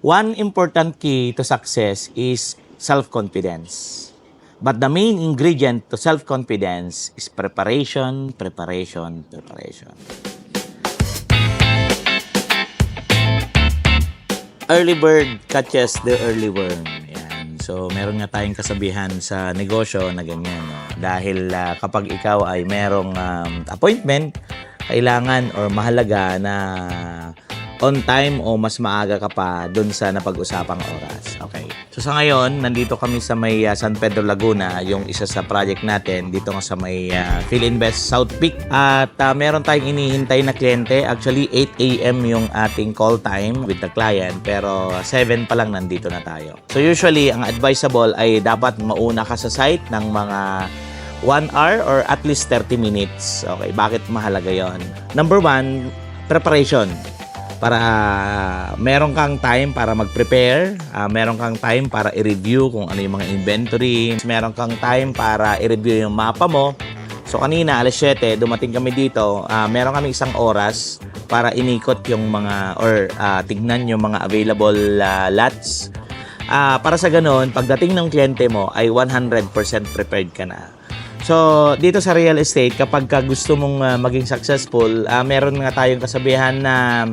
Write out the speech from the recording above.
One important key to success is self-confidence. But the main ingredient to self-confidence is preparation, preparation, preparation. Early bird catches the early worm. Yan. So, meron nga tayong kasabihan sa negosyo na ganyan. No? Dahil kapag ikaw ay merong appointment, kailangan or mahalaga na on time o mas maaga ka pa dun sa napag-usapang oras. Okay. So sa ngayon, nandito kami sa may San Pedro Laguna, yung isa sa project natin dito nga sa may PhilInvest South Peak. At meron tayong inihintay na kliyente. Actually, 8 a.m. yung ating call time with the client, pero 7 pa lang nandito na tayo. So usually, ang advisable ay dapat mauna ka sa site ng mga 1 hour or at least 30 minutes. Okay, bakit mahalaga yon? Number 1, preparation. Para meron kang time para mag-prepare, meron kang time para i-review kung ano yung mga inventory, meron kang time para i-review yung mapa mo. So kanina, alas 7, dumating kami dito, meron kami isang oras para inikot yung mga, or tignan yung mga available lots. Para sa ganun, pagdating ng kliyente mo ay 100% prepared ka na. So, dito sa real estate, kapag gusto mong maging successful, meron nga tayong kasabihan na